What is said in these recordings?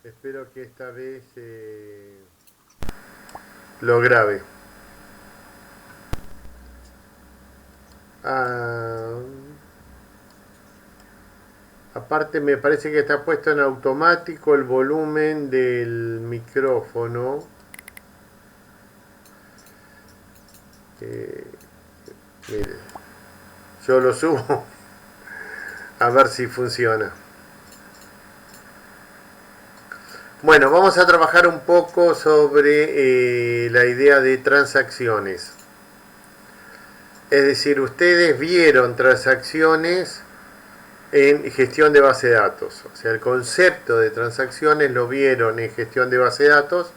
Espero que esta vez lo grabe. Ah, aparte me parece que está puesto en automático el volumen del micrófono. Eh, Mire, yo lo subo a ver si funciona. Bueno, vamos a trabajar un poco sobre la idea de transacciones. Es decir, ustedes vieron transacciones en gestión de base de datos. O sea, el concepto de transacciones lo vieron en gestión de base de datos,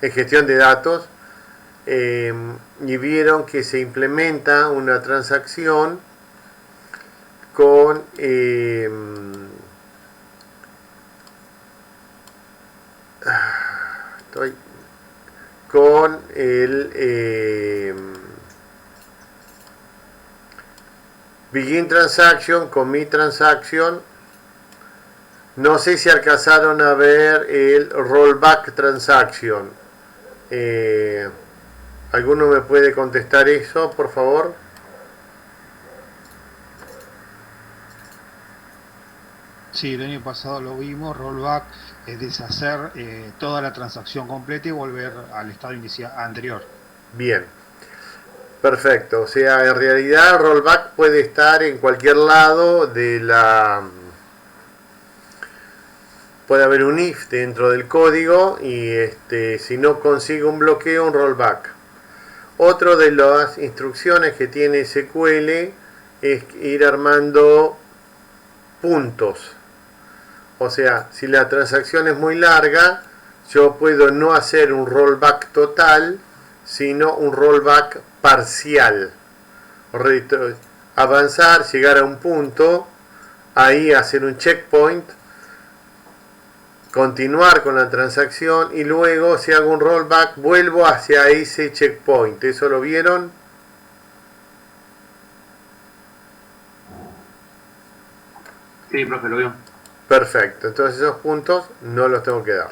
en gestión de datos, y vieron que se implementa una transacción con con el begin transaction, commit transaction. No sé si alcanzaron a ver el rollback transaction. ¿Alguno me puede contestar eso, por favor? Sí, el año pasado lo vimos, rollback es deshacer toda la transacción completa y volver al estado inicial anterior. Bien, perfecto. O sea, en realidad rollback puede estar en cualquier lado de la... Puede haber un if dentro del código y si no consigue un bloqueo, un rollback. Otro de las instrucciones que tiene SQL es ir armando puntos. O sea, si la transacción es muy larga, yo puedo no hacer un rollback total, sino un rollback parcial. Avanzar, llegar a un punto, ahí hacer un checkpoint, continuar con la transacción y luego si hago un rollback vuelvo hacia ese checkpoint. ¿Eso lo vieron? Sí, profe, lo vio. Perfecto, entonces esos puntos no los tengo que dar.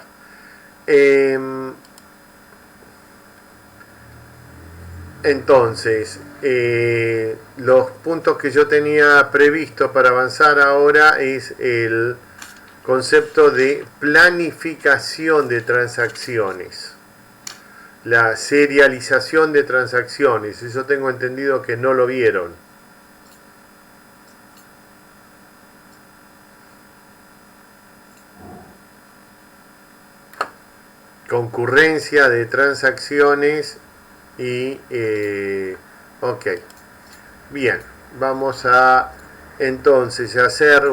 Entonces, los puntos que yo tenía previsto para avanzar ahora es el concepto de planificación de transacciones, la serialización de transacciones. Eso tengo entendido que no lo vieron. Concurrencia de transacciones y ok, bien, vamos a entonces hacer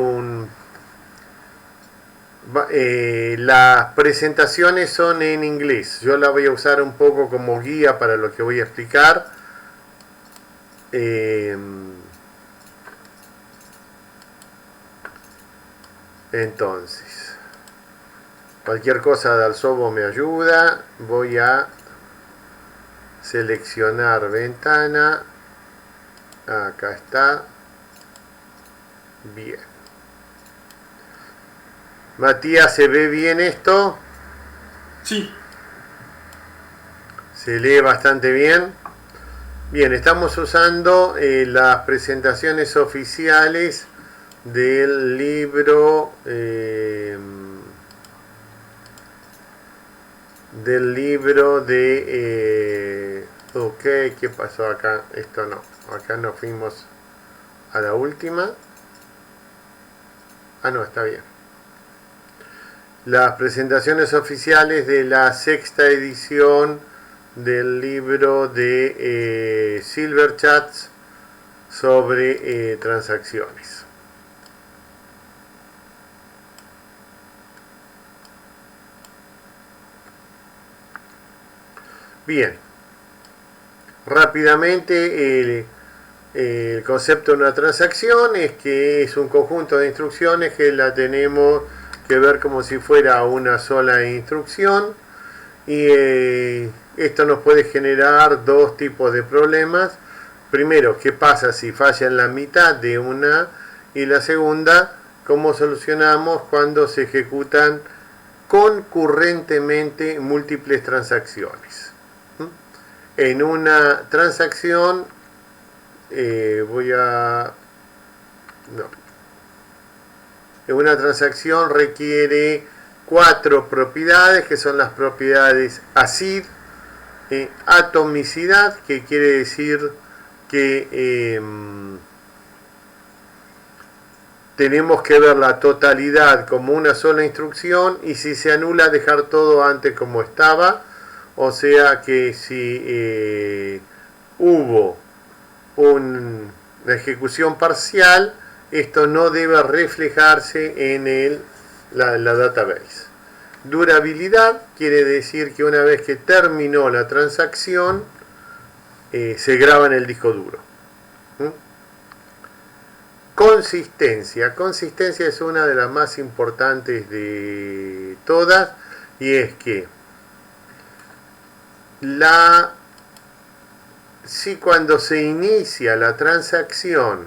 las presentaciones son en inglés. Yo la voy a usar un poco como guía para lo que voy a explicar. Entonces, cualquier cosa de Alsobo me ayuda. Voy a seleccionar ventana. Acá está. Bien. Matías, ¿se ve bien esto? Sí. Se lee bastante bien. Bien, estamos usando las presentaciones oficiales del libro de ok, ¿qué pasó acá? Esto no, acá nos fuimos a la última. Ah, no, está bien. Las presentaciones oficiales de la sexta edición del libro de Silver Chats sobre transacciones. Bien, rápidamente el concepto de una transacción es que es un conjunto de instrucciones que la tenemos que ver como si fuera una sola instrucción y esto nos puede generar dos tipos de problemas. Primero, ¿qué pasa si falla en la mitad de una? Y la segunda, ¿cómo solucionamos cuando se ejecutan concurrentemente múltiples transacciones. En una transacción en una transacción requiere 4 propiedades, que son las propiedades ACID, atomicidad, que quiere decir que tenemos que ver la totalidad como una sola instrucción, y si se anula, dejar todo antes como estaba. O sea que si hubo una ejecución parcial, esto no debe reflejarse en la database. Durabilidad quiere decir que una vez que terminó la transacción, se graba en el disco duro. Consistencia. Consistencia es una de las más importantes de todas, y es que si cuando se inicia la transacción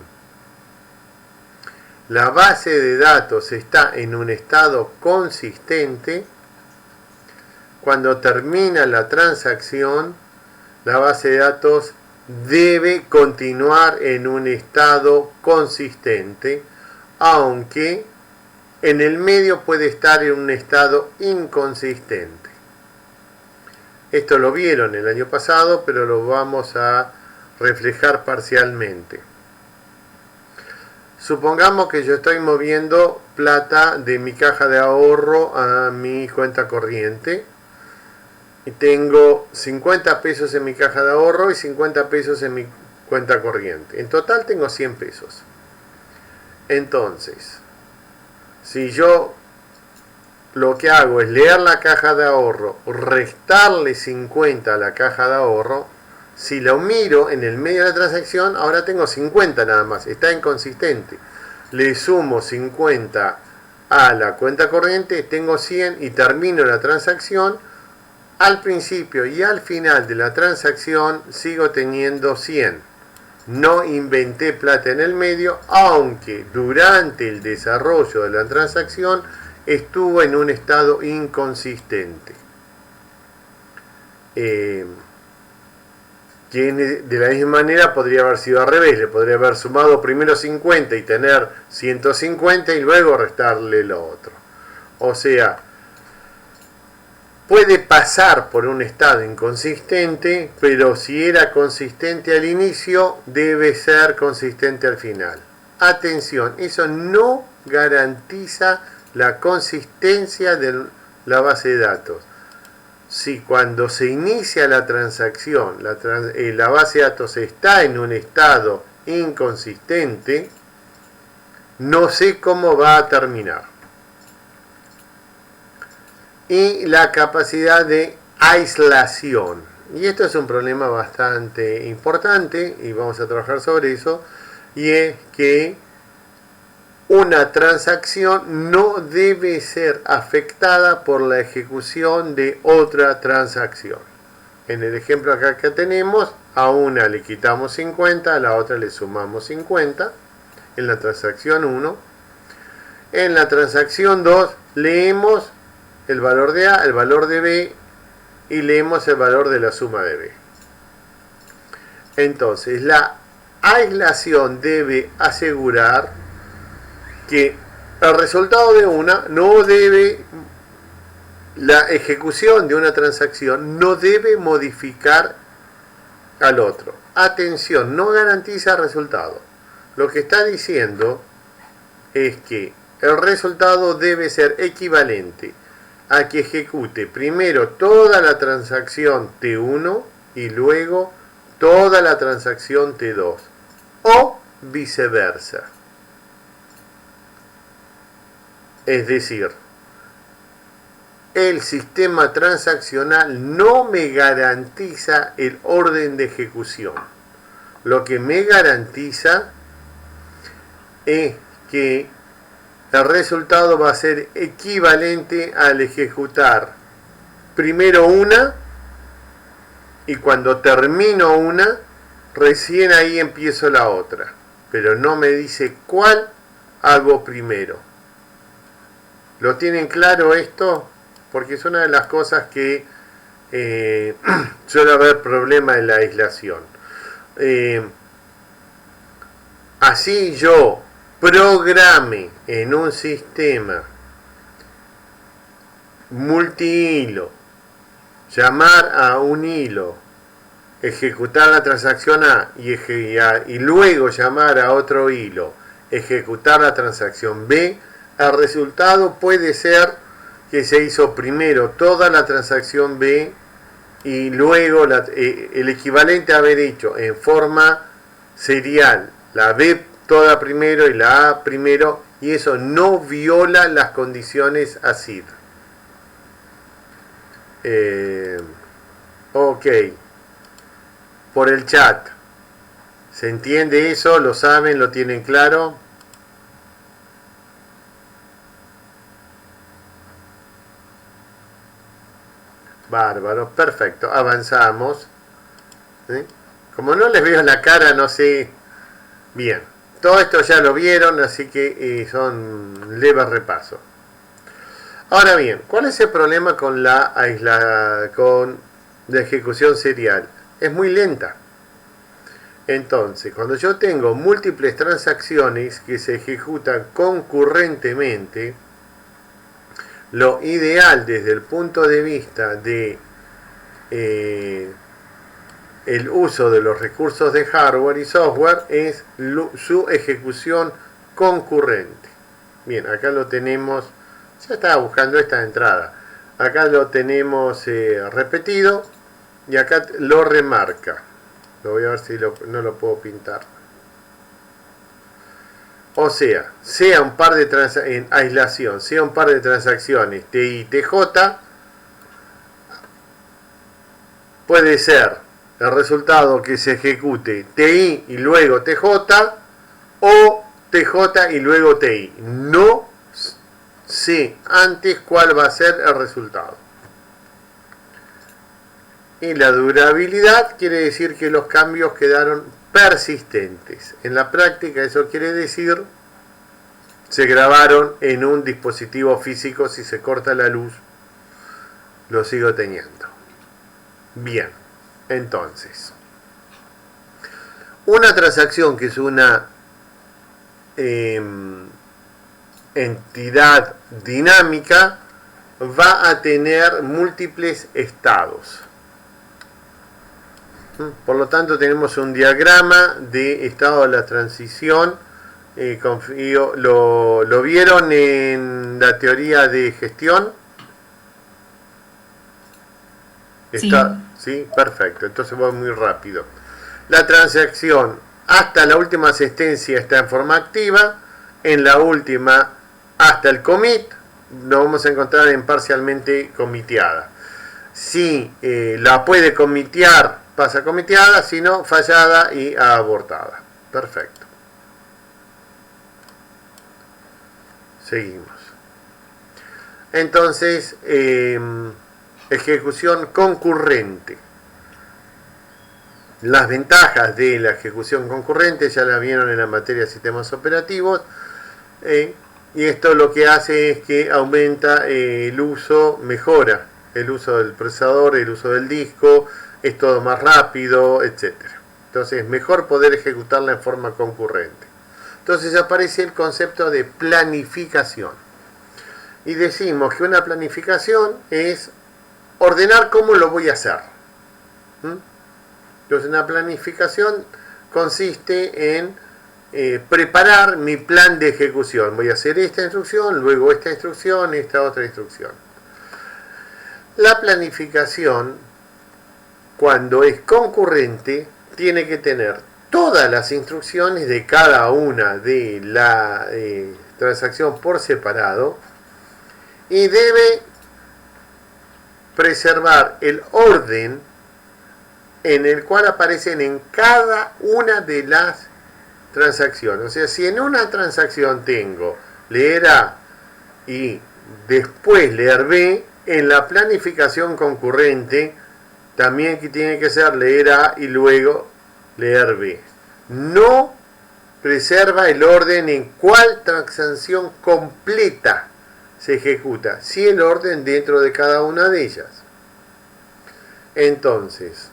la base de datos está en un estado consistente, cuando termina la transacción la base de datos debe continuar en un estado consistente, aunque en el medio puede estar en un estado inconsistente. Esto lo vieron el año pasado, pero lo vamos a reflejar parcialmente. Supongamos que yo estoy moviendo plata de mi caja de ahorro a mi cuenta corriente. Y tengo 50 pesos en mi caja de ahorro y 50 pesos en mi cuenta corriente. En total tengo 100 pesos. Entonces, si yo lo que hago es leer la caja de ahorro, restarle 50 a la caja de ahorro, si lo miro en el medio de la transacción, ahora tengo 50 nada más, está inconsistente. Le sumo 50 a la cuenta corriente, tengo 100 y termino la transacción. Al principio y al final de la transacción sigo teniendo 100. No inventé plata en el medio, aunque durante el desarrollo de la transacción estuvo en un estado inconsistente. Que de la misma manera podría haber sido al revés, le podría haber sumado primero 50 y tener 150 y luego restarle lo otro. O sea, puede pasar por un estado inconsistente, pero si era consistente al inicio, debe ser consistente al final. Atención, eso no garantiza la consistencia de la base de datos. Si cuando se inicia la transacción, la base de datos está en un estado inconsistente, no sé cómo va a terminar. Y la capacidad de aislación. Y esto es un problema bastante importante y vamos a trabajar sobre eso. Y es que una transacción no debe ser afectada por la ejecución de otra transacción. En el ejemplo acá que tenemos, a una le quitamos 50, a la otra le sumamos 50, en la transacción 1. En la transacción 2 leemos el valor de A, el valor de B, y leemos el valor de la suma de B. Entonces, la aislación debe asegurar que el resultado de la ejecución de una transacción no debe modificar al otro. Atención, no garantiza resultado. Lo que está diciendo es que el resultado debe ser equivalente a que ejecute primero toda la transacción T1 y luego toda la transacción T2, o viceversa. Es decir, el sistema transaccional no me garantiza el orden de ejecución. Lo que me garantiza es que el resultado va a ser equivalente al ejecutar primero una, y cuando termino una, recién ahí empiezo la otra. Pero no me dice cuál hago primero. ¿Lo tienen claro esto? porque es una de las cosas que suele haber problema en la aislación. Así yo programe en un sistema multihilo, llamar a un hilo, ejecutar la transacción A y luego llamar a otro hilo, ejecutar la transacción B, el resultado puede ser que se hizo primero toda la transacción B y luego el equivalente a haber hecho en forma serial la B toda primero y la A primero, y eso no viola las condiciones ACID. Ok, por el chat, ¿se entiende eso? ¿Lo saben? ¿Lo tienen claro? Bárbaro, perfecto, avanzamos. Como no les veo la cara, no sé. Bien, todo esto ya lo vieron, así que son leves repasos. Ahora bien, ¿cuál es el problema con la ejecución serial? Es muy lenta. Entonces, cuando yo tengo múltiples transacciones que se ejecutan concurrentemente, lo ideal desde el punto de vista de el uso de los recursos de hardware y software es su ejecución concurrente. Bien, acá lo tenemos, ya estaba buscando esta entrada, acá lo tenemos repetido y acá lo remarca. Lo voy a ver si no lo puedo pintar. O sea un par de en aislación, sea un par de transacciones TI y TJ, puede ser el resultado que se ejecute TI y luego TJ o TJ y luego TI. No sé antes cuál va a ser el resultado. Y la durabilidad quiere decir que los cambios quedaron persistentes. En la práctica eso quiere decir se grabaron en un dispositivo físico. Si se corta la luz, lo sigo teniendo. Bien, entonces, una transacción que es una entidad dinámica va a tener múltiples estados. Por lo tanto, tenemos un diagrama de estado de la transición. Confío, ¿lo vieron en la teoría de gestión? Está, sí, perfecto. Entonces voy muy rápido. La transacción hasta la última asistencia está en forma activa. En la última, hasta el commit, lo vamos a encontrar en parcialmente comiteada. Si la puede comitear, pasa comiteada, si no, fallada y abortada. Perfecto. Seguimos. Entonces, ejecución concurrente. Las ventajas de la ejecución concurrente ya la vieron en la materia de sistemas operativos. Y esto lo que hace es que aumenta el uso, mejora el uso del procesador, el uso del disco, es todo más rápido, etc. Entonces es mejor poder ejecutarla en forma concurrente. Entonces aparece el concepto de planificación. Y decimos que una planificación es ordenar cómo lo voy a hacer. Entonces una planificación consiste en preparar mi plan de ejecución. Voy a hacer esta instrucción, luego esta instrucción, esta otra instrucción. La planificación, cuando es concurrente, tiene que tener todas las instrucciones de cada una de la transacción por separado y debe preservar el orden en el cual aparecen en cada una de las transacciones. O sea, si en una transacción tengo leer A y después leer B, en la planificación concurrente también tiene que ser leer A y luego leer B. No preserva el orden en cuál transacción completa se ejecuta si el orden dentro de cada una de ellas. Entonces,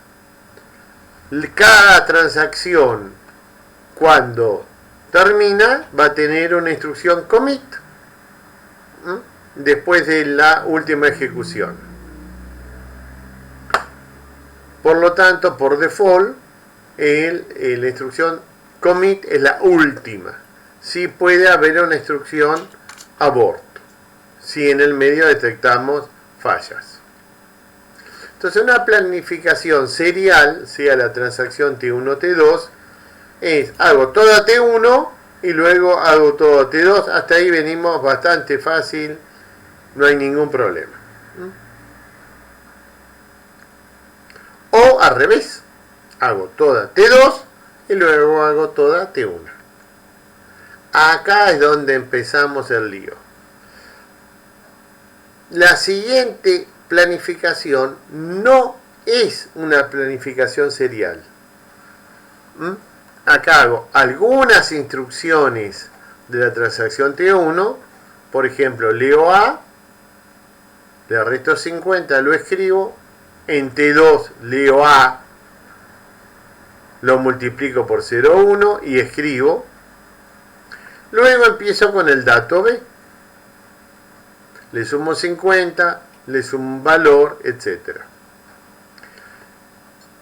cada transacción cuando termina va a tener una instrucción commit después de la última ejecución. Por lo tanto, por default, la instrucción commit es la última. Sí puede haber una instrucción abort, si en el medio detectamos fallas. Entonces, una planificación serial, sea la transacción T1, T2, es hago toda T1 y luego hago todo T2. Hasta ahí venimos bastante fácil, no hay ningún problema. O al revés, hago toda T2 y luego hago toda T1. Acá es donde empezamos el lío. La siguiente planificación no es una planificación serial. Acá hago algunas instrucciones de la transacción T1, por ejemplo, leo A, le resto 50, lo escribo, en T2 leo A, lo multiplico por 0,1 y escribo. Luego empiezo con el dato B. Le sumo 50, le sumo un valor, etc.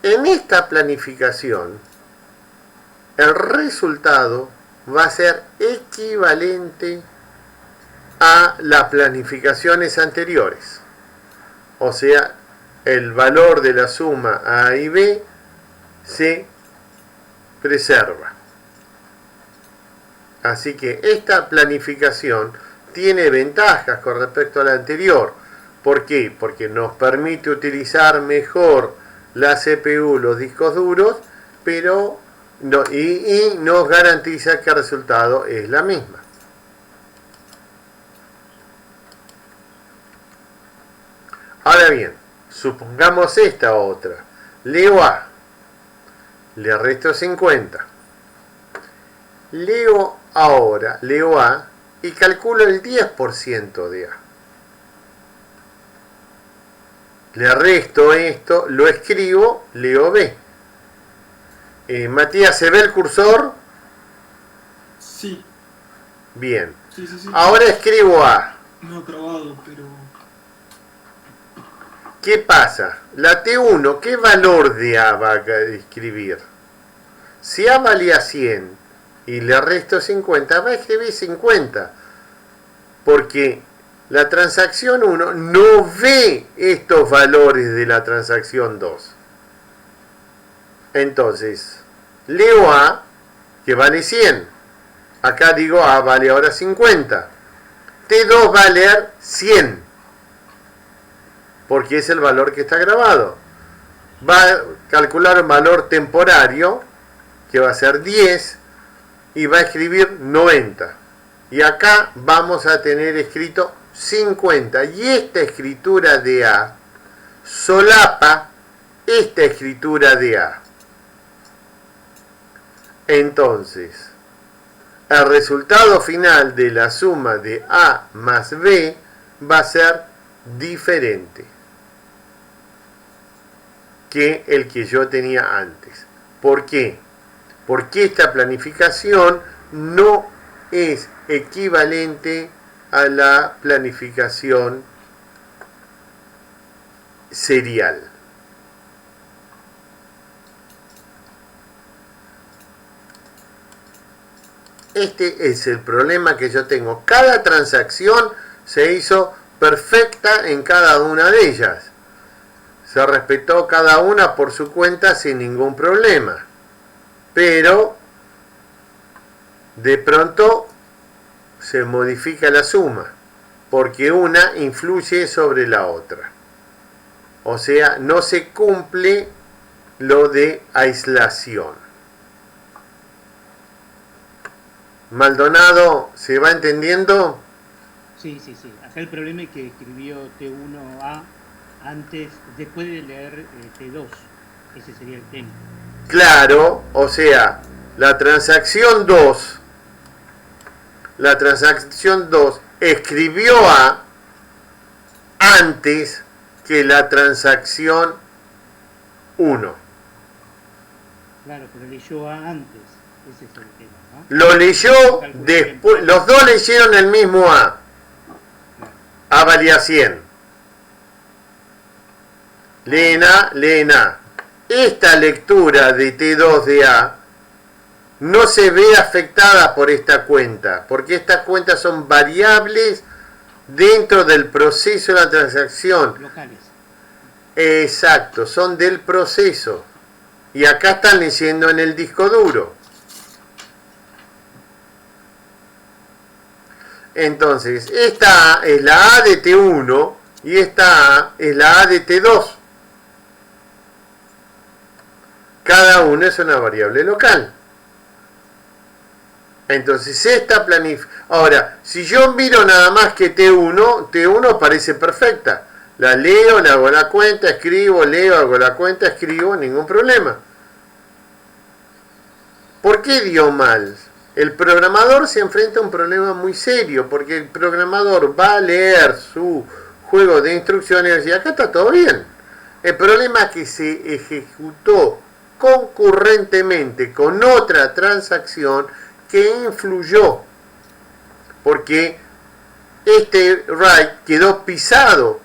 En esta planificación, el resultado va a ser equivalente a las planificaciones anteriores. O sea, el valor de la suma A y B se preserva. Así que esta planificación tiene ventajas con respecto a la anterior. ¿Por qué? Porque nos permite utilizar mejor la CPU, los discos duros, pero y nos garantiza que el resultado es la misma. Ahora bien, supongamos esta otra. Leo A, le resto 50. Leo A y calculo el 10% de A. Le resto esto, lo escribo, leo B. Matías, ¿se ve el cursor? Sí. Bien. Sí. Ahora escribo A. No he probado, pero... ¿Qué pasa? La T1, ¿qué valor de A va a escribir? Si A valía 100 y le resto 50, va a escribir 50. Porque la transacción 1 no ve estos valores de la transacción 2. Entonces, leo A, que vale 100. Acá digo A vale ahora 50. T2 va a leer 100. Porque es el valor que está grabado. Va a calcular un valor temporario, que va a ser 10, y va a escribir 90. Y acá vamos a tener escrito 50. Y esta escritura de A solapa esta escritura de A. Entonces, el resultado final de la suma de A más B va a ser diferente que el que yo tenía antes. ¿Por qué? Porque esta planificación no es equivalente a la planificación serial. Este es el problema que yo tengo. Cada transacción se hizo perfecta en cada una de ellas. Se respetó cada una por su cuenta sin ningún problema. Pero de pronto se modifica la suma, porque una influye sobre la otra. O sea, no se cumple lo de aislación. Maldonado, ¿se va entendiendo? Sí. Acá el problema es que escribió T1A antes, después de leer T2. Ese sería el tema. Claro, o sea, la transacción 2 escribió A antes que la transacción 1. Claro, pero leyó A antes. Ese es el tema, ¿no? Lo leyó después, los dos leyeron el mismo A. A valía 100. Leen A. Esta lectura de T2 de A no se ve afectada por esta cuenta, porque estas cuentas son variables dentro del proceso de la transacción. Locales. Exacto, son del proceso. Y acá están leyendo en el disco duro. Entonces, esta A es la A de T1 y esta A es la A de T2. Cada una es una variable local. Entonces, esta planificación... Ahora, si yo miro nada más que T1 parece perfecta. La leo, le hago la cuenta, escribo, leo, hago la cuenta, escribo, ningún problema. ¿Por qué dio mal? El programador se enfrenta a un problema muy serio, porque el programador va a leer su juego de instrucciones y acá está todo bien. El problema es que se ejecutó concurrentemente con otra transacción que influyó, porque este write quedó pisado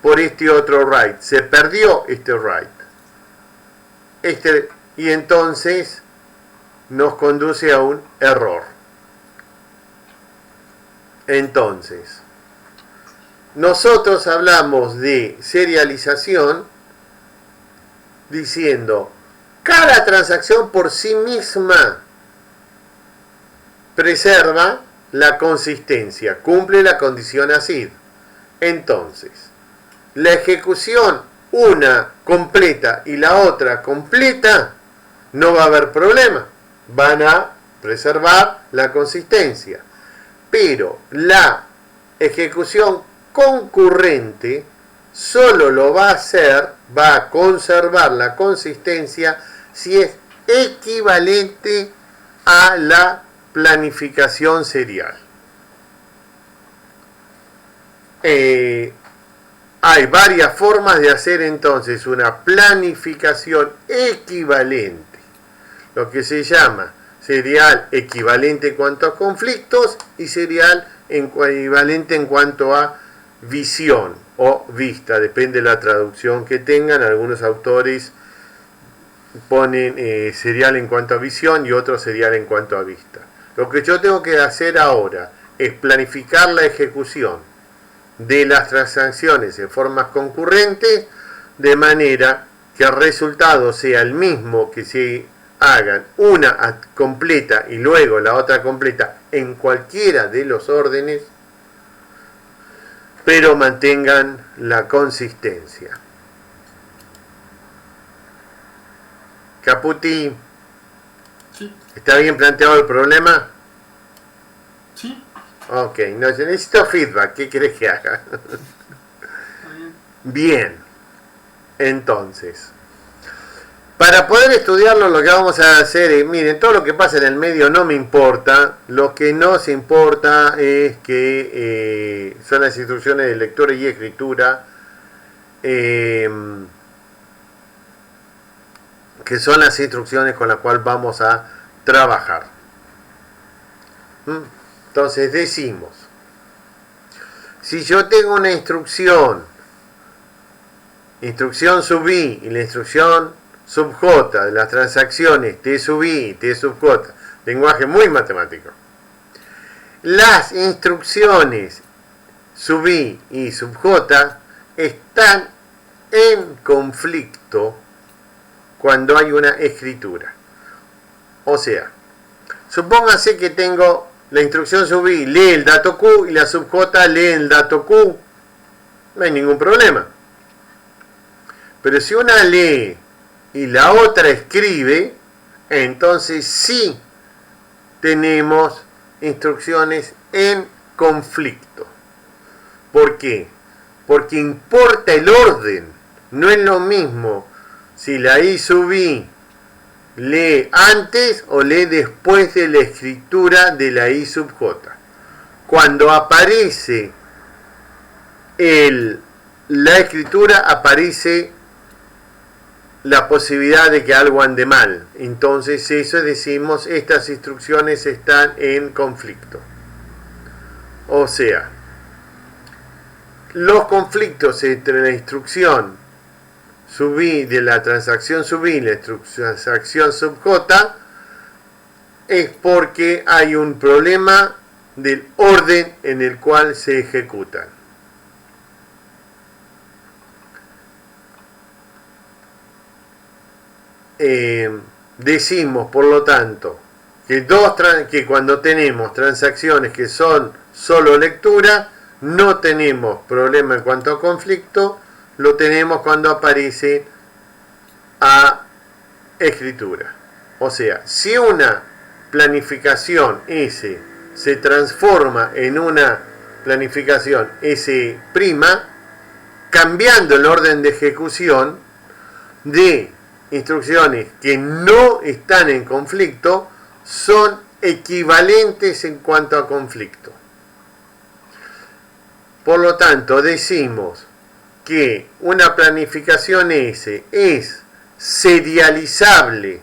por este otro write, se perdió este write. Y entonces nos conduce a un error. Entonces, nosotros hablamos de serialización diciendo, cada transacción por sí misma preserva la consistencia, cumple la condición ACID. Entonces, la ejecución, una completa y la otra completa, no va a haber problema. Van a preservar la consistencia. Pero la ejecución concurrente solo lo va a hacer, va a conservar la consistencia si es equivalente a la planificación serial. Hay varias formas de hacer entonces una planificación equivalente. Lo que se llama serial equivalente en cuanto a conflictos y serial equivalente en cuanto a visión o vista, depende de la traducción que tengan. Algunos autores ponen serial en cuanto a visión y otros serial en cuanto a vista. Lo que yo tengo que hacer ahora es planificar la ejecución de las transacciones en formas concurrentes de manera que el resultado sea el mismo que se hagan una completa y luego la otra completa en cualquiera de los órdenes, pero mantengan la consistencia. Caputi, Sí, ¿está bien planteado el problema? sí, Ok, no, yo necesito feedback, ¿qué querés que haga? está bien. Bien, entonces, para poder estudiarlo lo que vamos a hacer es, miren, todo lo que pasa en el medio no me importa, lo que nos importa es que son las instrucciones de lectura y escritura, que son las instrucciones con las cuales vamos a trabajar. Entonces decimos, si yo tengo una instrucción sub i y la instrucción sub j de las transacciones t sub i y t sub j, lenguaje muy matemático, las instrucciones sub i y sub j están en conflicto cuando hay una escritura. O sea, supóngase que tengo la instrucción sub i lee el dato q y la sub j lee el dato q, no hay ningún problema. Pero si una lee y la otra escribe, entonces sí tenemos instrucciones en conflicto. ¿Por qué? Porque importa el orden. No es lo mismo si la i sub i lee antes o lee después de la escritura de la i sub j. Cuando aparece la escritura aparece la posibilidad de que algo ande mal. Entonces eso decimos, estas instrucciones están en conflicto. O sea, los conflictos entre la instrucción sub i de la transacción sub i y la transacción sub j es porque hay un problema del orden en el cual se ejecutan. Decimos, por lo tanto, que cuando tenemos transacciones que son solo lectura, no tenemos problema en cuanto a conflicto, lo tenemos cuando aparece a escritura. O sea, si una planificación S se transforma en una planificación S', cambiando el orden de ejecución de instrucciones que no están en conflicto, son equivalentes en cuanto a conflicto. Por lo tanto, decimos que una planificación S es serializable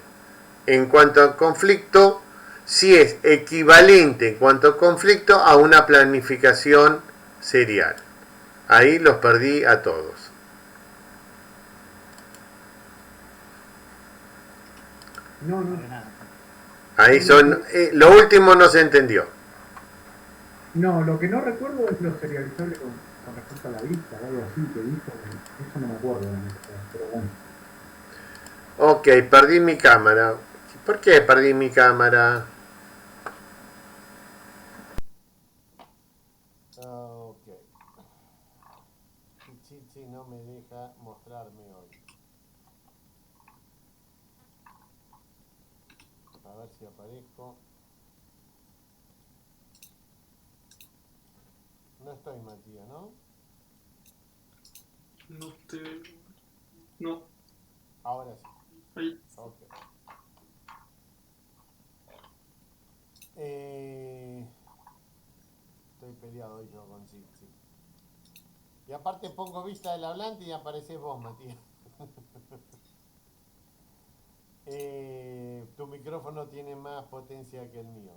en cuanto a conflicto si es equivalente en cuanto a conflicto a una planificación serial. Ahí los perdí a todos. No, no. Para nada. Ahí son, lo último no se entendió. No, lo que no recuerdo es lo serializable con respecto a la vista o algo así que dijo. Eso no me acuerdo, pero bueno. Ok, perdí mi cámara. ¿Por qué perdí mi cámara? Ok. Chichi no me deja mostrarme hoy. A ver si aparezco. No estoy, Matías, ¿no? No te. No. Ahora sí. Ahí. Ok. Estoy peleado hoy yo con Chichi. Y aparte pongo vista del hablante y apareces vos, Matías. Tu micrófono tiene más potencia que el mío.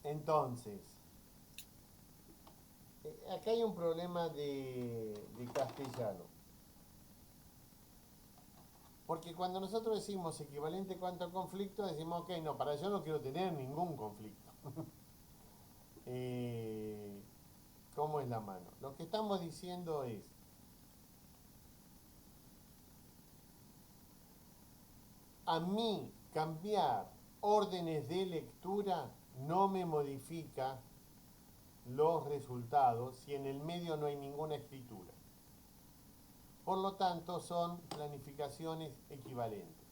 Entonces, acá hay un problema de castellano. Porque cuando nosotros decimos equivalente cuanto a conflicto, decimos, ok, no, para yo no quiero tener ningún conflicto. ¿Cómo es la mano? Lo que estamos diciendo es, a mí cambiar órdenes de lectura no me modifica los resultados si en el medio no hay ninguna escritura. Por lo tanto, son planificaciones equivalentes.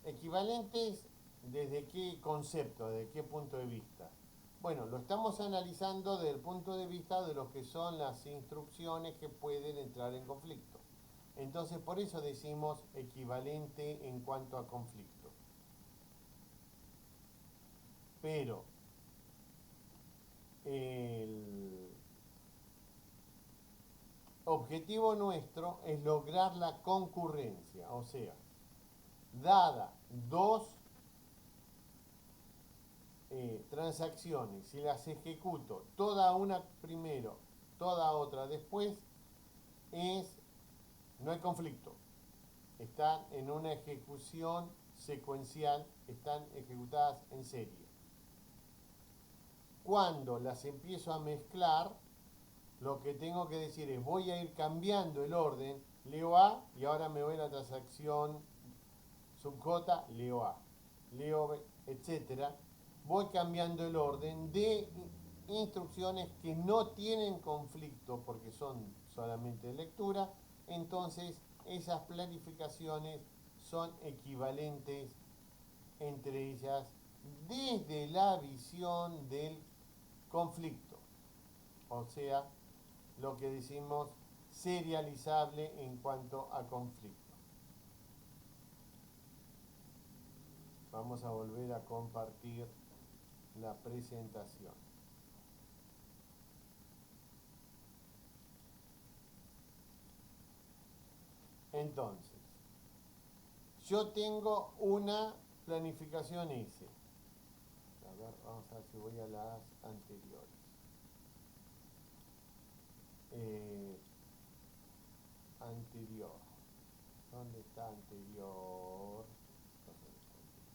¿Equivalentes desde qué concepto, desde qué punto de vista? Bueno, lo estamos analizando desde el punto de vista de lo que son las instrucciones que pueden entrar en conflicto. Entonces, por eso decimos equivalente en cuanto a conflicto. Pero el objetivo nuestro es lograr la concurrencia, o sea, dada dos transacciones, si las ejecuto toda una primero, toda otra después, no hay conflicto. Están en una ejecución secuencial, están ejecutadas en serie. Cuando las empiezo a mezclar, lo que tengo que decir es, voy a ir cambiando el orden, leo A y ahora me voy a la transacción sub J, leo A, leo B, etc. Voy cambiando el orden de instrucciones que no tienen conflicto porque son solamente de lectura, entonces esas planificaciones son equivalentes entre ellas desde la visión del conflicto, o sea, lo que decimos serializable en cuanto a conflicto. Vamos a volver a compartir la presentación. Entonces, yo tengo una planificación S. A ver, vamos a ver si voy a las anteriores. Anterior. ¿Dónde está anterior? No sé dónde está anterior.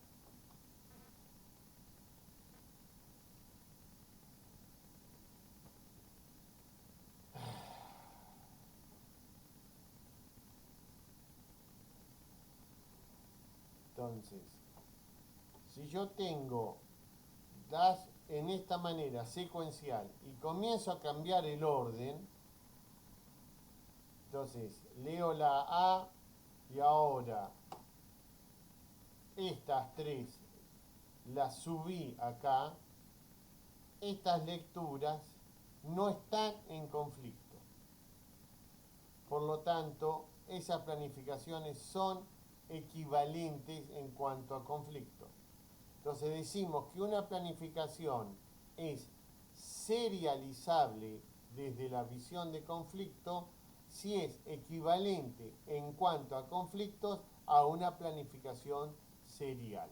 Entonces, si yo tengo das en esta manera secuencial y comienzo a cambiar el orden, entonces leo la A y ahora estas tres las subí acá, estas lecturas no están en conflicto. Por lo tanto, esas planificaciones son equivalentes en cuanto a conflicto. Entonces decimos que una planificación es serializable desde la visión de conflicto si es equivalente en cuanto a conflictos a una planificación serial.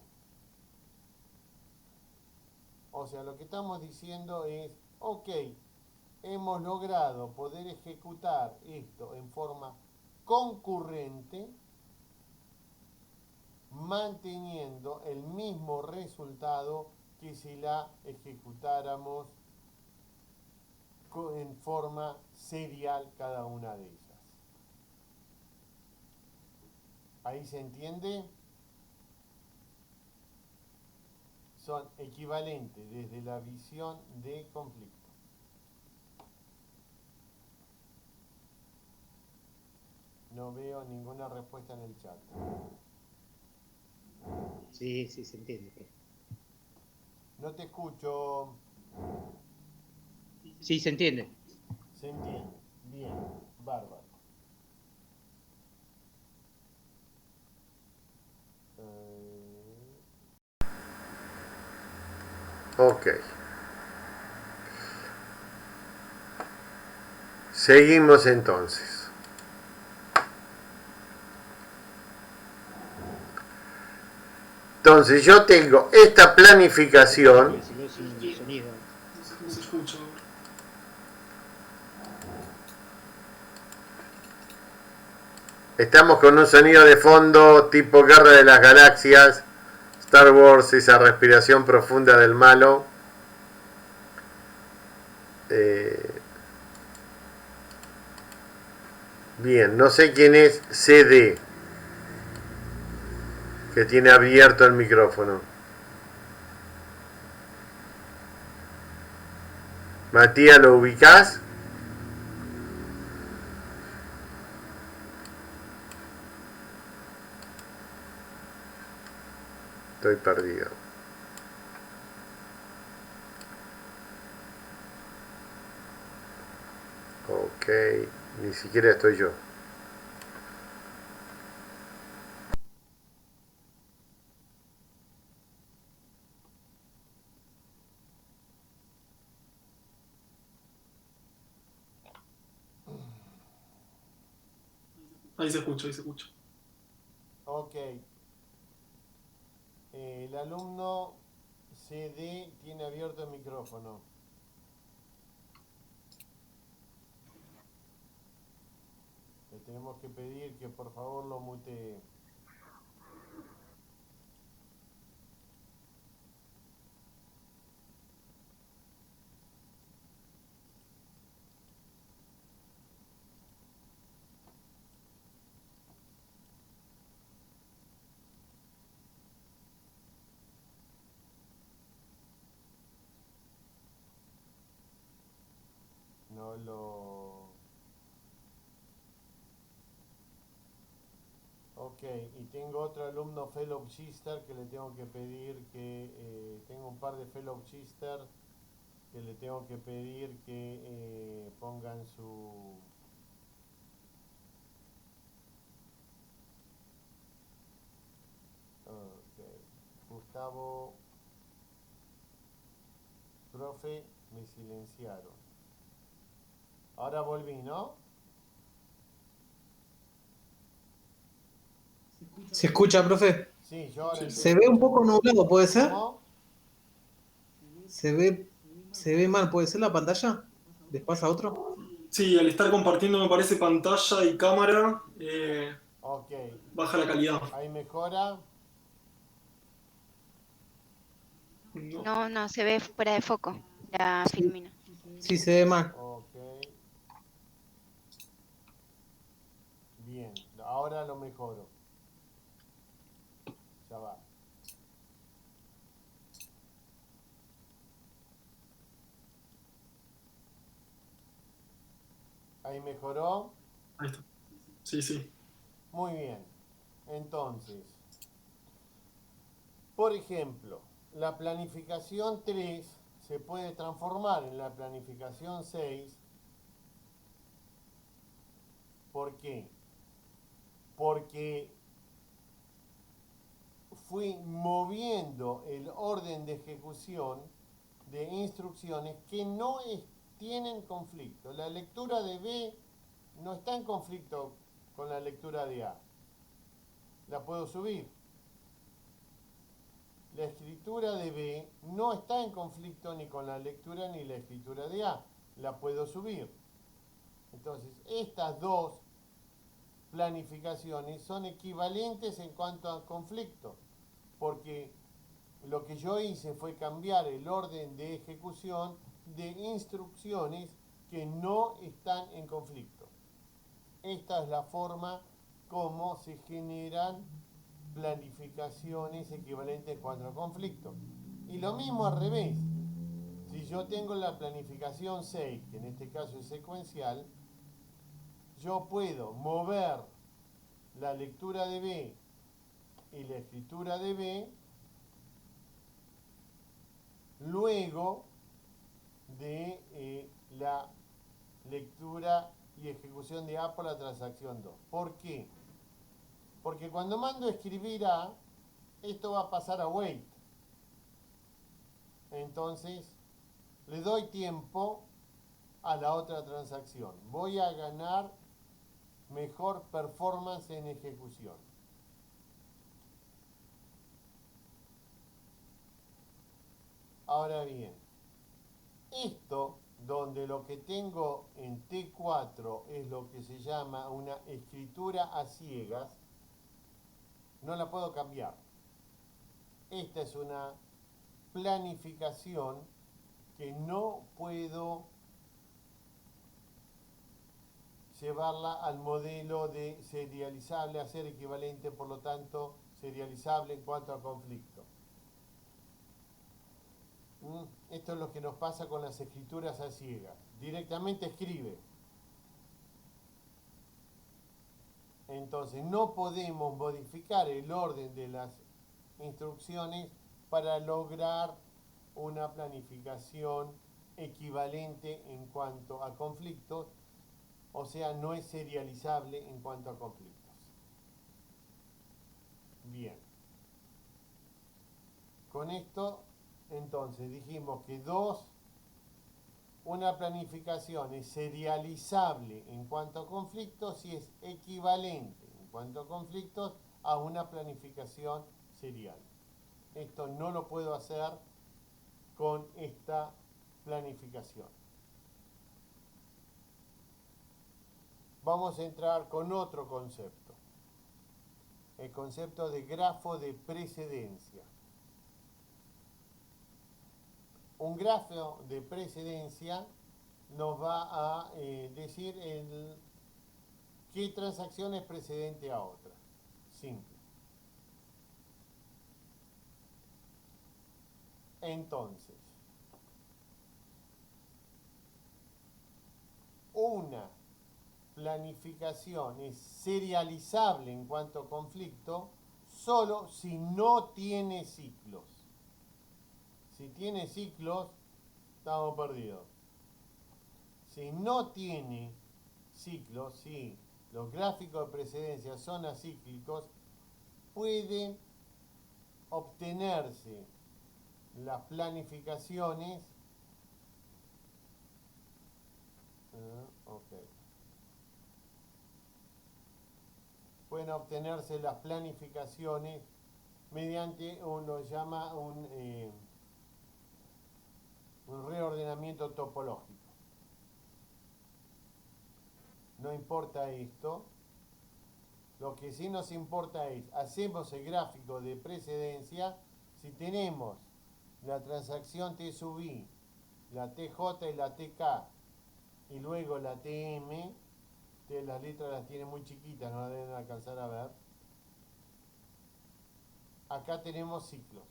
O sea, lo que estamos diciendo es, ok, hemos logrado poder ejecutar esto en forma concurrente, manteniendo el mismo resultado que si la ejecutáramos en forma serial cada una de ellas. ¿Ahí se entiende? Son equivalentes desde la visión de conflicto. No veo ninguna respuesta en el chat. Sí, sí, se entiende, profe. No te escucho. Sí, se entiende. Se entiende. Bien, bárbaro. Ok. Seguimos entonces. Entonces yo tengo esta planificación. Sonido. No se escucha ahora. Estamos con un sonido de fondo tipo Guerra de las Galaxias, Star Wars, esa respiración profunda del malo. Bien, no sé quién es CD, que tiene abierto el micrófono. Matías, ¿lo ubicás? Estoy perdido. Ok, ni siquiera estoy yo. Ahí se escucha, ahí se escucha. Ok. El alumno CD tiene abierto el micrófono. Le tenemos que pedir que por favor lo mutee. No lo... Ok, y tengo otro alumno Fellow Chister que le tengo que pedir que... tengo un par de Fellow Chister que le tengo que pedir que pongan su... Ok, Gustavo, profe, me silenciaron. Ahora volví, ¿no? ¿Se escucha, profe? Sí, yo ahora Sí. estoy Se ve un poco escuchando. nublado, ¿puede ser? ¿Cómo? Se ve mal, ¿puede ser la pantalla? ¿Les pasa a otro? Sí, al estar compartiendo me parece pantalla y cámara, Ok. baja la calidad. Ahí mejora. No. No, no, se ve fuera de foco la Sí, filmina. sí, se ve mal. Ok. Bien. Ahora lo mejoro. Ya va. Ahí mejoró. Ahí está. Sí, sí. Muy bien. Entonces, por ejemplo, la planificación 3 se puede transformar en la planificación 6. ¿Por qué? Porque fui moviendo el orden de ejecución de instrucciones que no tienen conflicto. La lectura de B no está en conflicto con la lectura de A. La puedo subir. La escritura de B no está en conflicto ni con la lectura ni la escritura de A. La puedo subir. Entonces, estas dos planificaciones son equivalentes en cuanto a conflicto, porque lo que yo hice fue cambiar el orden de ejecución de instrucciones que no están en conflicto. Esta es la forma como se generan planificaciones equivalentes en cuanto a conflicto. Y lo mismo al revés. Si yo tengo la planificación 6, que en este caso es secuencial, yo puedo mover la lectura de B y la escritura de B luego de la lectura y ejecución de A por la transacción 2. ¿Por qué? Porque cuando mando a escribir A, esto va a pasar a wait. Entonces, le doy tiempo a la otra transacción. Voy a ganar mejor performance en ejecución. Ahora bien, esto donde lo que tengo en T4 es lo que se llama una escritura a ciegas, no la puedo cambiar. Esta es una planificación que no puedo llevarla al modelo de serializable, a ser equivalente, por lo tanto, serializable en cuanto a conflicto. Esto es lo que nos pasa con las escrituras a ciegas. Directamente escribe. Entonces, no podemos modificar el orden de las instrucciones para lograr una planificación equivalente en cuanto a conflictos, o sea, no es serializable en cuanto a conflictos. Bien. Con esto, entonces, dijimos que una planificación es serializable en cuanto a conflictos y es equivalente en cuanto a conflictos a una planificación serial. Esto no lo puedo hacer con esta planificación. Vamos a entrar con otro concepto, el concepto de grafo de precedencia. Un grafo de precedencia nos va a decir qué transacción es precedente a otra. Simple. Entonces, una planificación es serializable en cuanto a conflicto solo si no tiene ciclos. Si tiene ciclos, estamos perdidos. Si no tiene ciclos, si los gráficos de precedencia son acíclicos, pueden obtenerse las planificaciones. pueden obtenerse las planificaciones mediante lo llama un reordenamiento topológico. No importa esto, lo que sí nos importa es, hacemos el gráfico de precedencia, si tenemos la transacción T sub I, la TJ y la TK, y luego la TM, ustedes las letras las tienen muy chiquitas, no las deben alcanzar a ver. Acá tenemos ciclos.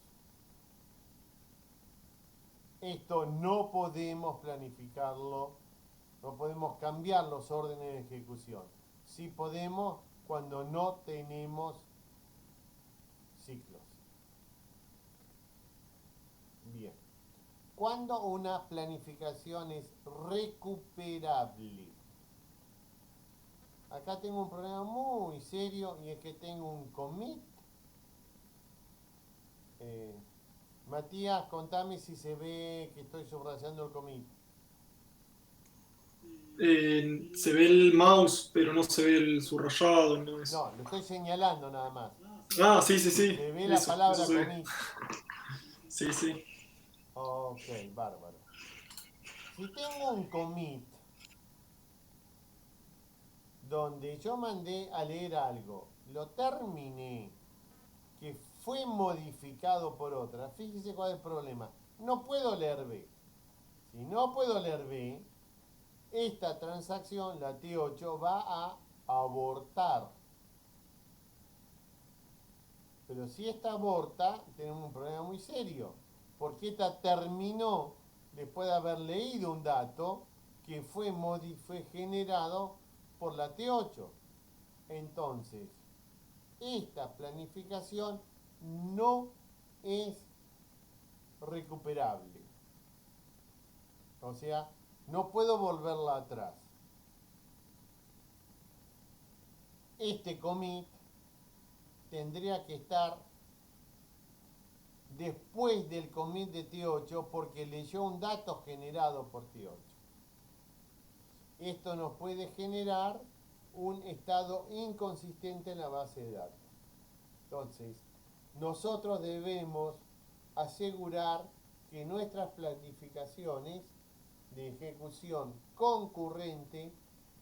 Esto no podemos planificarlo, no podemos cambiar los órdenes de ejecución. Sí podemos cuando no tenemos ciclos. Bien. ¿Cuándo una planificación es recuperable? Acá tengo un problema muy serio y es que tengo un commit. Matías, contame si se ve que estoy subrayando el commit. Se ve el mouse, pero no se ve el subrayado, no es. No, lo estoy señalando nada más. Ah, sí, sí, sí. Se ve la Eso palabra se ve. commit. Sí, sí. Ok, bárbaro. Si tengo un commit donde yo mandé a leer algo, lo terminé, que fue modificado por otra, fíjese cuál es el problema. No puedo leer B. Si no puedo leer B, esta transacción, la T8, va a abortar. Pero si esta aborta, tenemos un problema muy serio. Porque esta terminó después de haber leído un dato que fue generado por la T8. Entonces, esta planificación no es recuperable. O sea, no puedo volverla atrás. Este commit tendría que estar después del commit de T8 porque leyó un dato generado por T8. Esto nos puede generar un estado inconsistente en la base de datos. Entonces, nosotros debemos asegurar que nuestras planificaciones de ejecución concurrente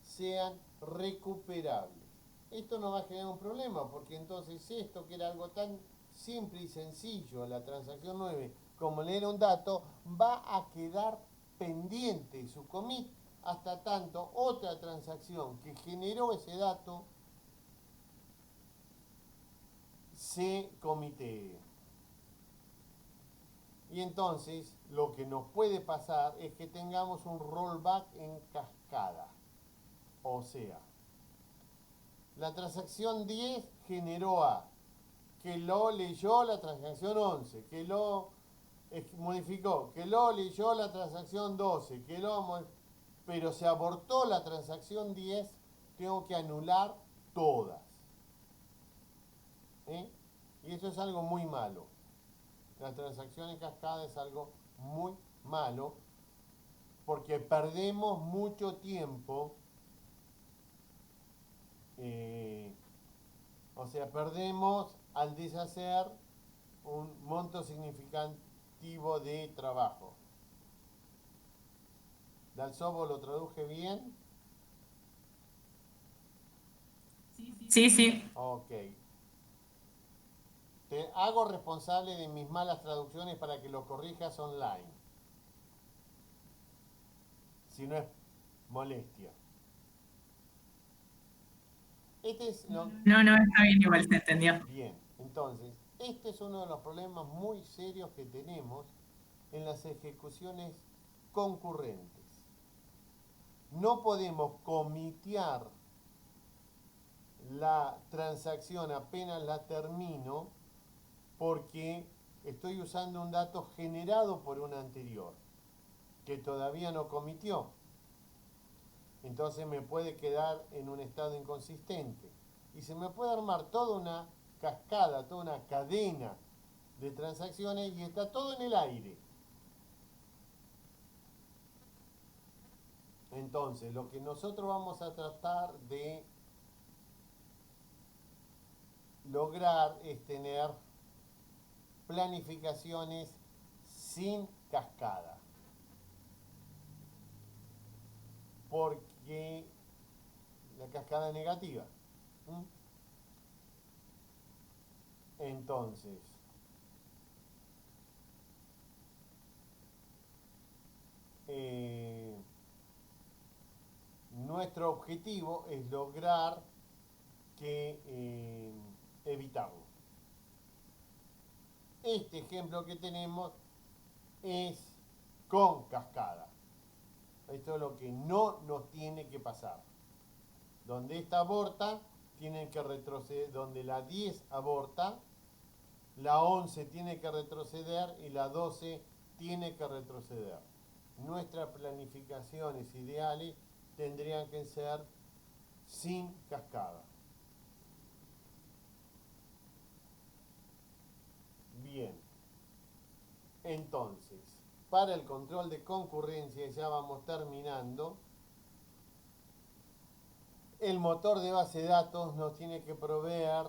sean recuperables. Esto nos va a generar un problema porque entonces esto, que era algo tan simple y sencillo, la transacción 9, como leer un dato, va a quedar pendiente su commit hasta tanto otra transacción que generó ese dato se comitee. Y entonces lo que nos puede pasar es que tengamos un rollback en cascada. O sea, la transacción 10 generó A, que lo leyó la transacción 11, que lo modificó, que lo leyó la transacción 12, que lo pero se abortó la transacción 10, tengo que anular todas. Y eso es algo muy malo. La transacción en cascada es algo muy malo porque perdemos mucho tiempo, o sea, perdemos al deshacer un monto significativo de trabajo. ¿Dalsobo lo traduje bien? Sí, sí. Ok. Te hago responsable de mis malas traducciones para que lo corrijas online. Si no es molestia. No, está bien, igual se entendió. Bien, entonces, este es uno de los problemas muy serios que tenemos en las ejecuciones concurrentes. No podemos comitear la transacción apenas la termino porque estoy usando un dato generado por una anterior que todavía no comitió. Entonces me puede quedar en un estado inconsistente. Y se me puede armar toda una cascada, toda una cadena de transacciones y está todo en el aire. Entonces, lo que nosotros vamos a tratar de lograr es tener planificaciones sin cascada. Porque la cascada es negativa. Entonces, nuestro objetivo es lograr que evitarlo. Este ejemplo que tenemos es con cascada. Esto es lo que no nos tiene que pasar. Donde esta aborta, tienen que retroceder. Donde la 10 aborta, la 11 tiene que retroceder y la 12 tiene que retroceder. Nuestras planificaciones ideales tendrían que ser sin cascada. Bien. Entonces, para el control de concurrencia, ya vamos terminando, el motor de base de datos nos tiene que proveer,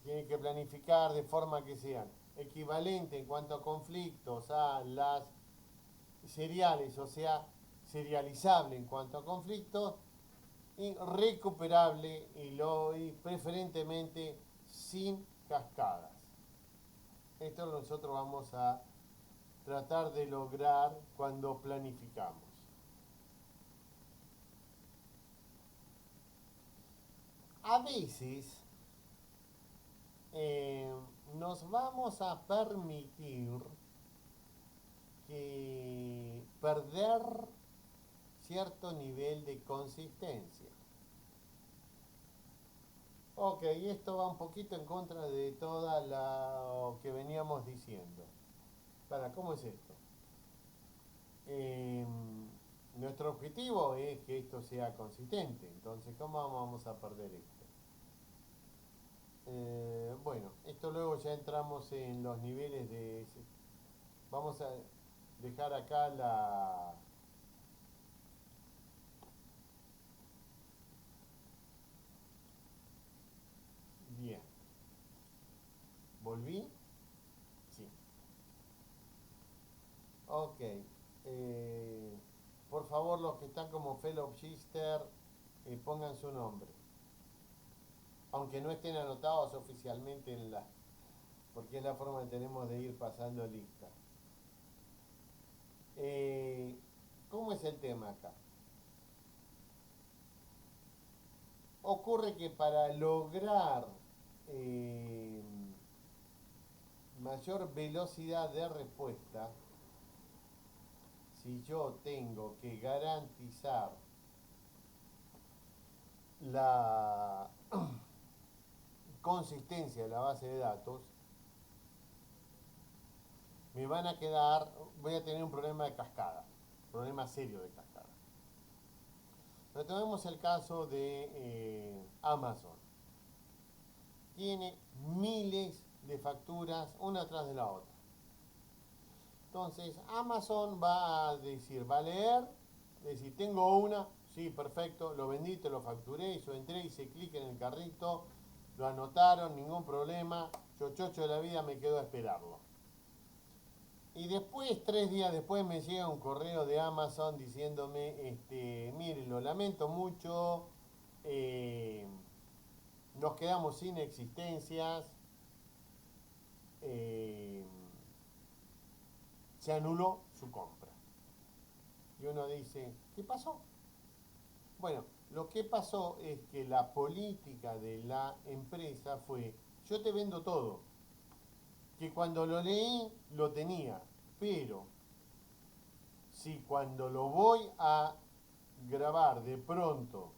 tiene que planificar de forma que sean equivalentes en cuanto a conflictos a las seriales, o sea, serializable en cuanto a conflictos, y recuperable y preferentemente sin cascadas. Esto nosotros vamos a tratar de lograr cuando planificamos. A veces nos vamos a permitir perder cierto nivel de consistencia. Ok, esto va un poquito en contra de toda lo que veníamos diciendo. ¿Cómo es esto? Nuestro objetivo es que esto sea consistente. Entonces, ¿cómo vamos a perder esto? Bueno, esto luego ya entramos en los niveles de... Vamos a dejar acá la... Bien. ¿Volví? Sí. Ok. Por favor, los que están como Fellow Gister, pongan su nombre. Aunque no estén anotados oficialmente en la... porque es la forma que tenemos de ir pasando lista. ¿Cómo es el tema acá? Ocurre que para lograr mayor velocidad de respuesta, si yo tengo que garantizar la consistencia de la base de datos, me van a quedar, voy a tener un problema de cascada, problema serio de cascada. Pero tomemos el caso de Amazon. Tiene miles de facturas una tras de la otra. Entonces Amazon va a decir, va a leer, decir, tengo una, sí, perfecto, lo vendí, te lo facturé, yo entré, hice clic en el carrito, lo anotaron, ningún problema, yo chocho de la vida me quedo a esperarlo. Y después, 3 días después, me llega un correo de Amazon diciéndome, mire, lo lamento mucho, nos quedamos sin existencias, se anuló su compra. Y uno dice, ¿qué pasó? Bueno, lo que pasó es que la política de la empresa fue, yo te vendo todo, que cuando lo leí lo tenía, pero si cuando lo voy a grabar de pronto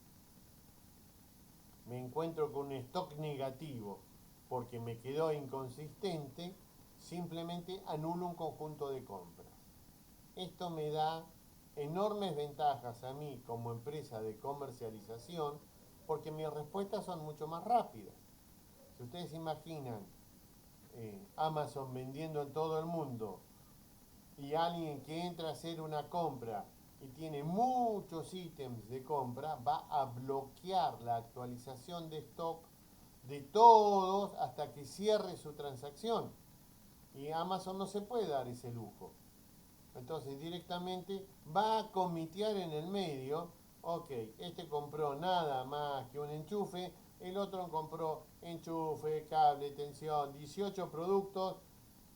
me encuentro con un stock negativo porque me quedó inconsistente, simplemente anulo un conjunto de compras. Esto me da enormes ventajas a mí como empresa de comercialización porque mis respuestas son mucho más rápidas. Si ustedes imaginan Amazon vendiendo en todo el mundo y alguien que entra a hacer una compra y tiene muchos ítems de compra, va a bloquear la actualización de stock de todos hasta que cierre su transacción. Y Amazon no se puede dar ese lujo. Entonces directamente va a comitear en el medio. Ok, este compró nada más que un enchufe, el otro compró enchufe, cable, tensión, 18 productos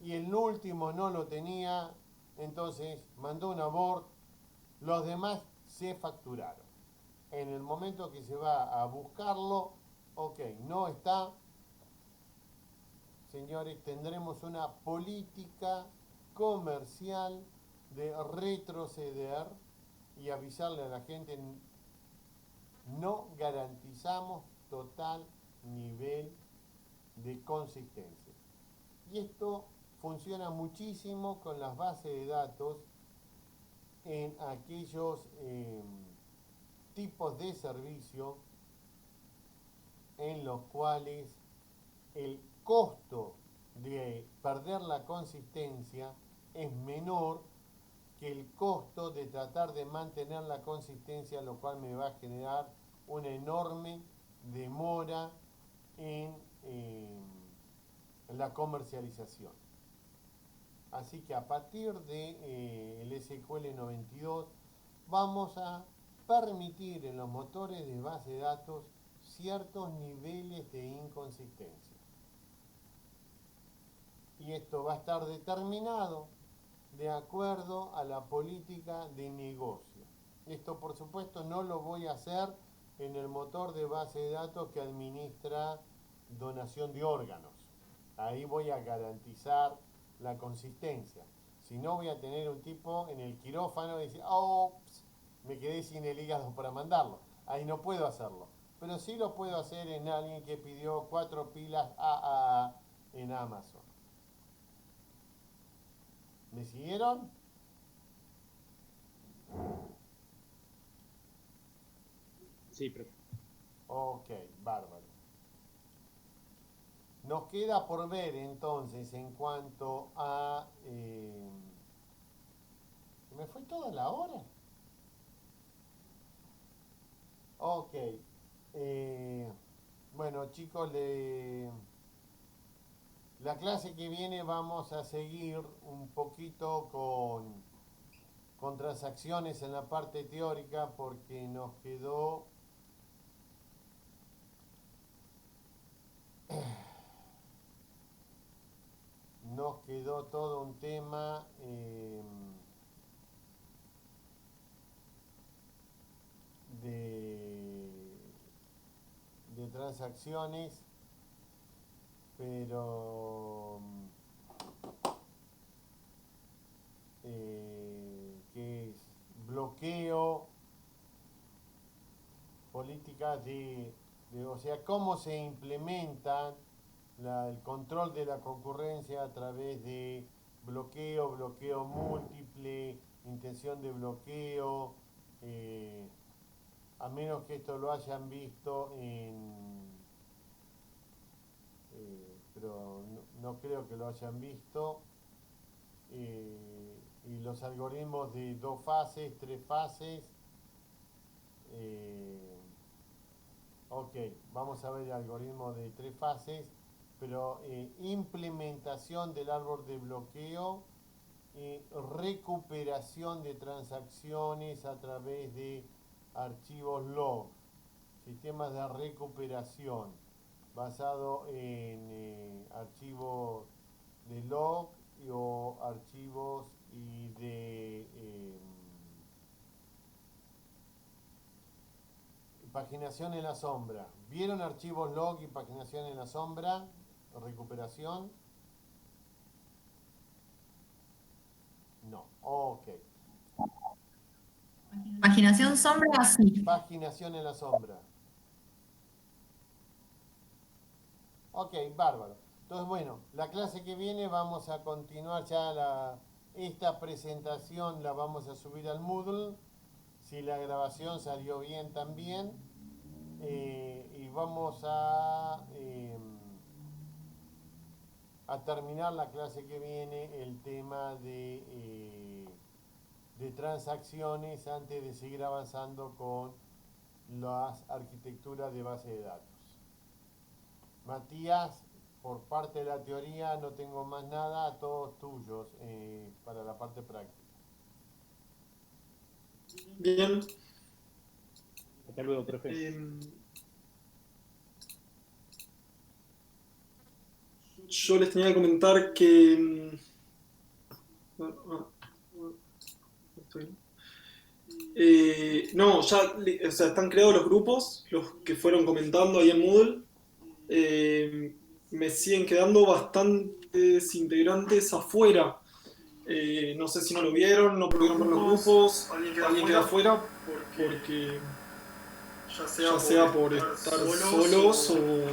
y el último no lo tenía, entonces mandó un abort, los demás se facturaron. En el momento que se va a buscarlo, ok, no está, señores, tendremos una política comercial de retroceder y avisarle a la gente, no garantizamos total nivel de consistencia. Y esto funciona muchísimo con las bases de datos en aquellos tipos de servicio en los cuales el costo de perder la consistencia es menor que el costo de tratar de mantener la consistencia, lo cual me va a generar una enorme demora en la comercialización. Así que a partir de el SQL 92 vamos a permitir en los motores de base de datos ciertos niveles de inconsistencia. Y esto va a estar determinado de acuerdo a la política de negocio. Esto por supuesto no lo voy a hacer en el motor de base de datos que administra donación de órganos. Ahí voy a garantizar la consistencia. Si no, voy a tener un tipo en el quirófano y decir, oh, me quedé sin el hígado para mandarlo. Ahí no puedo hacerlo. Pero sí lo puedo hacer en alguien que pidió 4 pilas AAA en Amazon. ¿Me siguieron? Sí, profe. Ok, bárbaro. Nos queda por ver entonces en cuanto a... ¿me fue toda la hora? Ok. Bueno chicos, la clase que viene vamos a seguir un poquito con transacciones en la parte teórica porque nos quedó todo un tema de transacciones, pero que es bloqueo, políticas o sea, cómo se implementan el control de la concurrencia a través de bloqueo múltiple, intención de bloqueo, a menos que esto lo hayan visto pero no creo que lo hayan visto, y los algoritmos de 2 fases, 3 fases, ok, vamos a ver el algoritmo de 3 fases, pero implementación del árbol de bloqueo, recuperación de transacciones a través de archivos log, sistemas de recuperación basado en archivos de log o archivos y de paginación en la sombra. ¿Vieron archivos log y paginación en la sombra? Recuperación. No, ok. Imaginación sombra, sí. Paginación en la sombra. Ok, bárbaro. Entonces, bueno, la clase que viene vamos a continuar ya esta presentación la vamos a subir al Moodle. Si la grabación salió bien también. Y vamos a terminar la clase que viene el tema de transacciones antes de seguir avanzando con las arquitecturas de base de datos. Matías, por parte de la teoría no tengo más nada, todos tuyos para la parte práctica. Bien. Hasta luego, profe. Yo les tenía que comentar que... no, ya o sea, están creados los grupos, los que fueron comentando ahí en Moodle. Me siguen quedando bastantes integrantes afuera. No sé si no lo vieron, no pudieron ver los grupos, alguien queda afuera porque ya sea por estar solos o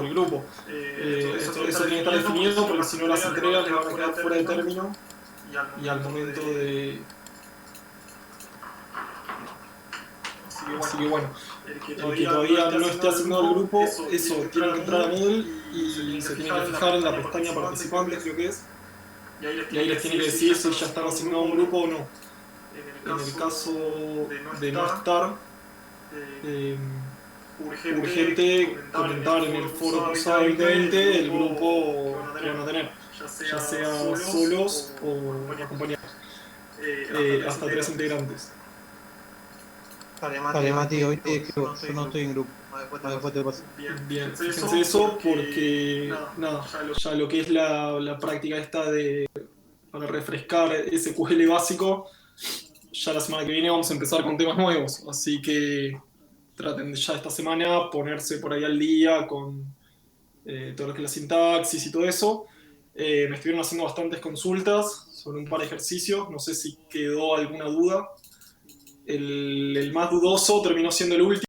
el grupo. Eso tiene que estar definido porque si no las entregas les van a quedar fuera de término y al momento de... Así que bueno, el que todavía no esté asignado al grupo, eso, tienen que entrar a Moodle y se tienen que fijar en la pestaña participantes, creo que es, y ahí les tiene que decir si ya están asignados a un grupo o no. En el caso de no estar, urgente comentar en el foro Cruzada 2020 el grupo que van a tener, ya sea solos o acompañados, hasta 3 integrantes. Dale, Mati, hoy te escribo, yo no estoy en grupo. Después te paso. Bien, fíjense eso porque, nada, ya lo que es la práctica esta para refrescar SQL básico, ya la semana que viene vamos a empezar con temas nuevos, así que traten de ya esta semana ponerse por ahí al día con todo lo que es la sintaxis y todo eso. Me estuvieron haciendo bastantes consultas sobre un par de ejercicios, no sé si quedó alguna duda. El más dudoso terminó siendo el último.